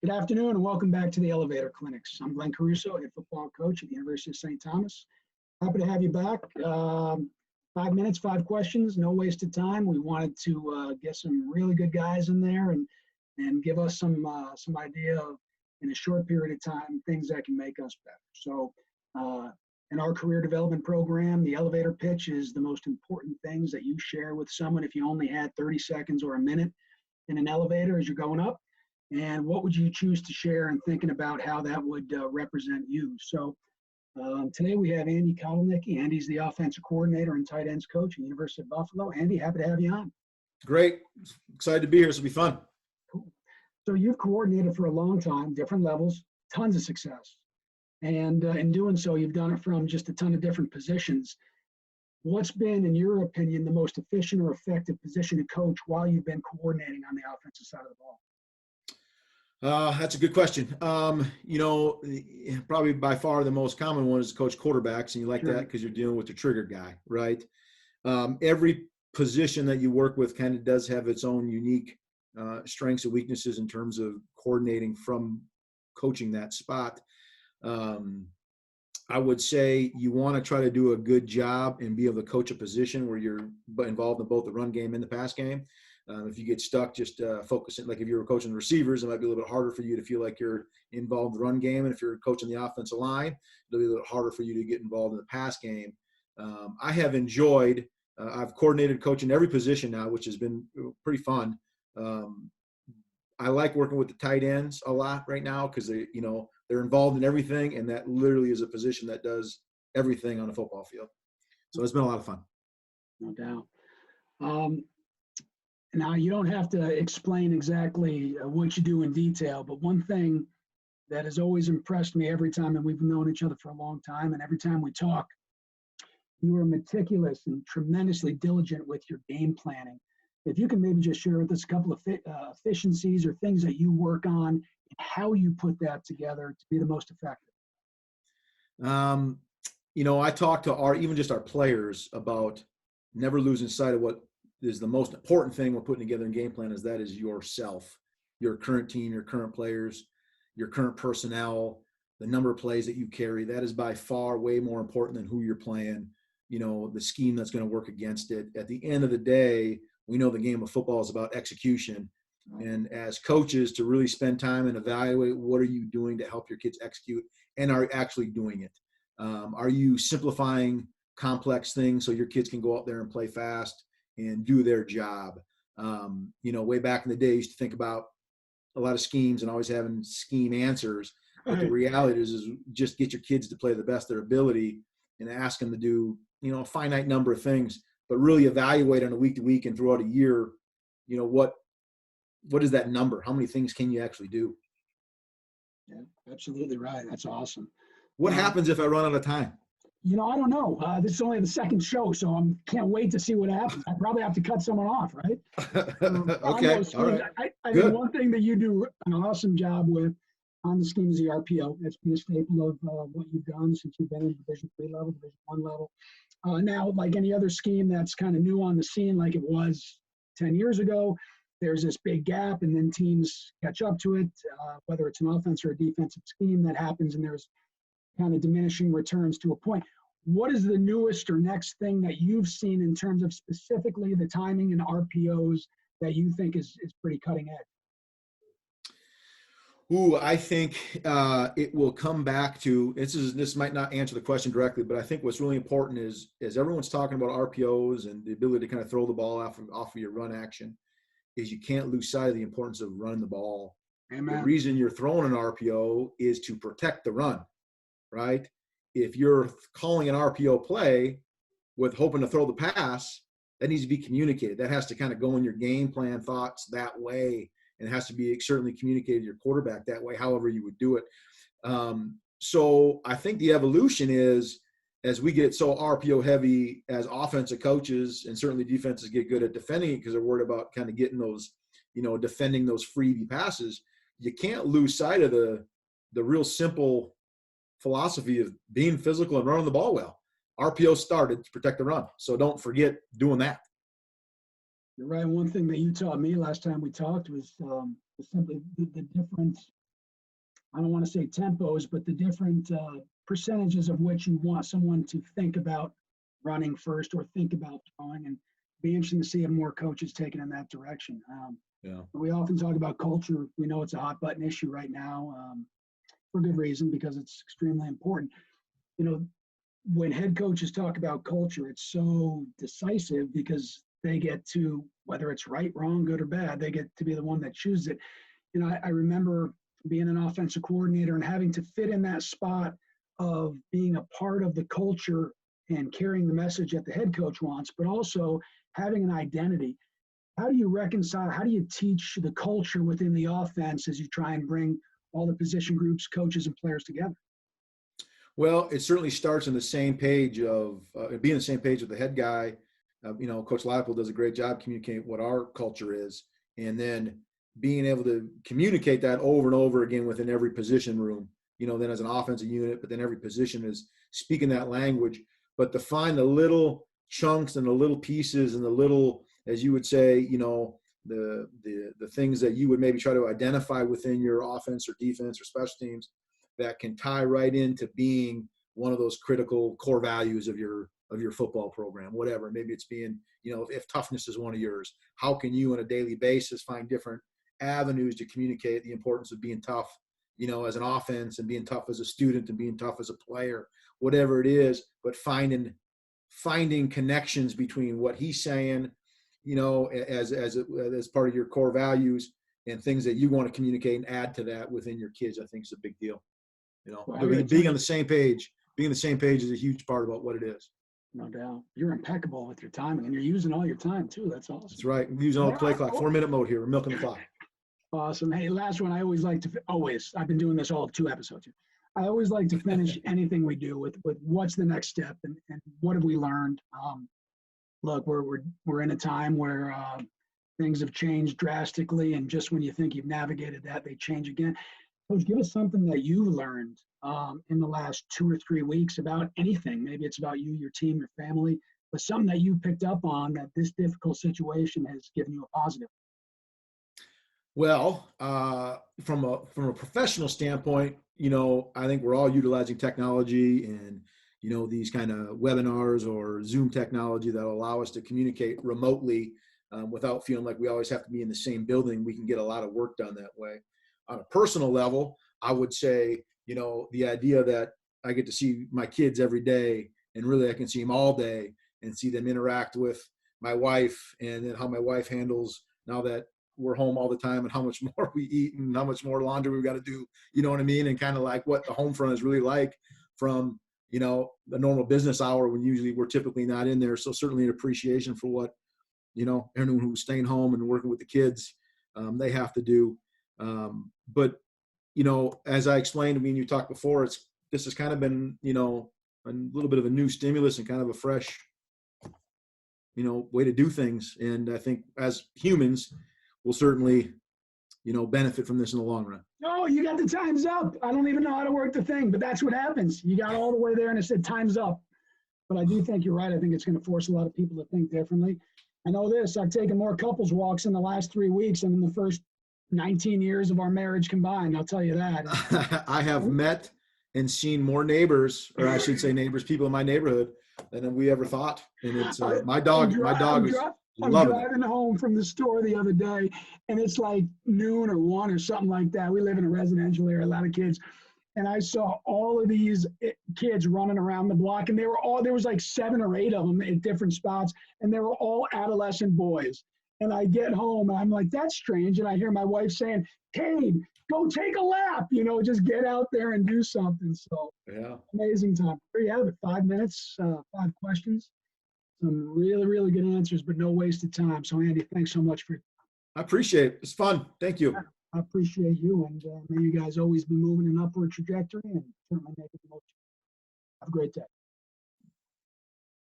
Good afternoon and welcome back to the Elevator Clinics. I'm Glenn Caruso, head football coach at the University of St. Thomas. Happy to have you back. 5 minutes, 5 questions, no wasted time. We wanted to get some really good guys in there and give us some idea of, in a short period of time, things that can make us better. So in our career development program, the elevator pitch is the most important things that you share with someone if you only had 30 seconds or a minute in an elevator as you're going up. And what would you choose to share and thinking about how that would represent you? So today we have Andy Kotelkicki. Andy's the offensive coordinator and tight ends coach at the University of Buffalo. Andy, happy to have you on. Great. Excited to be here. This will be fun. Cool. So you've coordinated for a long time, different levels, tons of success. And in doing so, you've done it from just a ton of different positions. What's been, in your opinion, the most efficient or effective position to coach while you've been coordinating on the offensive side of the ball? That's a good question. Probably by far the most common one is coach quarterbacks, and you like that because you're dealing with the trigger guy, right? Every position that you work with kind of does have its own unique strengths and weaknesses in terms of coordinating from coaching that spot. I would say you want to try to do a good job and be able to coach a position where you're involved in both the run game and the pass game. If you get stuck just focusing, like if you were coaching the receivers, it might be a little bit harder for you to feel like you're involved in the run game. And if you're coaching the offensive line, it'll be a little harder for you to get involved in the pass game. I have enjoyed, I've coordinated coaching every position now, which has been pretty fun. I like working with the tight ends a lot right now because they're involved in everything, and that literally is a position that does everything on a football field. So it's been a lot of fun. No doubt. Now, you don't have to explain exactly what you do in detail, but one thing that has always impressed me every time, and we've known each other for a long time, and every time we talk, you are meticulous and tremendously diligent with your game planning. If you can maybe just share with us a couple of efficiencies or things that you work on and how you put that together to be the most effective. I talk to even just our players about never losing sight of what is the most important thing we're putting together in game plan is yourself, your current team, your current players, your current personnel, the number of plays that you carry. That is by far way more important than who you're playing, the scheme that's going to work against it. At the end of the day, we know the game of football is about execution. And as coaches, to really spend time and evaluate what are you doing to help your kids execute and are actually doing it. Are you simplifying complex things so your kids can go out there and play fast and do their job? Way back in the day, I used to think about a lot of schemes and always having scheme answers. But the reality is just get your kids to play the best of their ability and ask them to do, a finite number of things, but really evaluate on a week to week and throughout a year, what is that number? How many things can you actually do? Yeah, absolutely right. That's awesome. What happens if I run out of time? I don't know. This is only the second show, so I can't wait to see what happens. I probably have to cut someone off, right? Okay. All right. I think one thing that you do an awesome job with on the scheme is the RPO. That's been a staple of what you've done since you've been in Division III level, Division I level. Now, like any other scheme that's kind of new on the scene, like it was 10 years ago, there's this big gap, and then teams catch up to it, whether it's an offense or a defensive scheme that happens, and there's kind of diminishing returns to a point. What is the newest or next thing that you've seen in terms of specifically the timing and RPOs that you think is pretty cutting edge? I think it will come back to this might not answer the question directly, but I think what's really important is everyone's talking about RPOs and the ability to kind of throw the ball off of your run action, is you can't lose sight of the importance of running the ball. Amen. The reason you're throwing an RPO is to protect the run, right? If you're calling an RPO play with hoping to throw the pass, that needs to be communicated. That has to kind of go in your game plan thoughts that way. And it has to be certainly communicated to your quarterback that way, however you would do it. So I think the evolution is, as we get so RPO heavy as offensive coaches, and certainly defenses get good at defending it because they're worried about kind of getting those, defending those freebie passes, you can't lose sight of the real simple philosophy of being physical and running the ball well. RPO started to protect the run. So don't forget doing that. You're right. One thing that you taught me last time we talked was simply the difference I don't want to say tempos, but the different percentages of which you want someone to think about running first or think about throwing, and be interesting to see if more coaches taken in that direction. Yeah. We often talk about culture. We know it's a hot button issue right now, for good reason, because it's extremely important. You know, when head coaches talk about culture, it's so decisive because they get to, whether it's right, wrong, good or bad, they get to be the one that chooses it. You know, I remember being an offensive coordinator and having to fit in that spot of being a part of the culture and carrying the message that the head coach wants, but also having an identity. How do you reconcile, how do you teach the culture within the offense as you try and bring all the position groups, coaches, and players together? Well, it certainly starts on the same page of being on the same page with the head guy. Coach Leipold does a great job communicating what our culture is, and then being able to communicate that over and over again within every position room. Then as an offensive unit, but then every position is speaking that language. But to find the little chunks and the little pieces and the little, as you would say, the things that you would maybe try to identify within your offense or defense or special teams that can tie right into being one of those critical core values of your football program, whatever. Maybe it's being, if toughness is one of yours, how can you on a daily basis find different avenues to communicate the importance of being tough, as an offense, and being tough as a student and being tough as a player, whatever it is, but finding connections between what he's saying, as part of your core values and things that you want to communicate and add to that within your kids, I think is a big deal. Well, Being on the same page is a huge part about what it is. No doubt. You're impeccable with your timing, and you're using all your time too. That's awesome. That's right. We're using all the play clock, 4-minute mode here. We're milking the clock. Awesome. Hey, last one. I always like to, I've been doing this all of 2 episodes here. I always like to finish anything we do with what's the next step and what have we learned? Look, we're in a time where things have changed drastically, and just when you think you've navigated that, they change again. Coach, give us something that you learned in the last 2 or 3 weeks about anything. Maybe it's about you, your team, your family, but something that you picked up on that this difficult situation has given you a positive. Well, from a professional standpoint, I think we're all utilizing technology and, these kind of webinars or Zoom technology that allow us to communicate remotely without feeling like we always have to be in the same building. We can get a lot of work done that way. On a personal level, I would say, the idea that I get to see my kids every day, and really I can see them all day and see them interact with my wife, and then how my wife handles now that we're home all the time, and how much more we eat and how much more laundry we've got to do, you know what I mean? And kind of like what the Homefront is really like from, the normal business hour when usually we're typically not in there. So certainly an appreciation for what, everyone who's staying home and working with the kids, they have to do. But, as I explained, you talked before, this has kind of been, a little bit of a new stimulus and kind of a fresh, way to do things. And I think as humans, we'll certainly, benefit from this in the long run. Oh, you got the time's up. I don't even know how to work the thing, but that's what happens. You got all the way there and it said time's up. But I do think you're right. I think it's going to force a lot of people to think differently. I know this. I've taken more couples walks in the last 3 weeks than in the first 19 years of our marriage combined. I'll tell you that. I have met and seen more neighbors, or I should say neighbors, people in my neighborhood than we ever thought. And it's my dog is I'm driving home from the store the other day, and it's like noon or 1 or something like that. We live in a residential area, a lot of kids. And I saw all of these kids running around the block, and there was like 7 or 8 of them at different spots, and they were all adolescent boys. And I get home, and I'm like, that's strange. And I hear my wife saying, Cade, go take a lap, just get out there and do something. So yeah, amazing time. There you have it, 5 minutes, 5 questions. Some really, really good answers, but no wasted time. So, Andy, thanks so much for your time. I appreciate it. It's fun. Thank you. I appreciate you, and may you guys always be moving in an upward trajectory and certainly make it the most. Have a great day.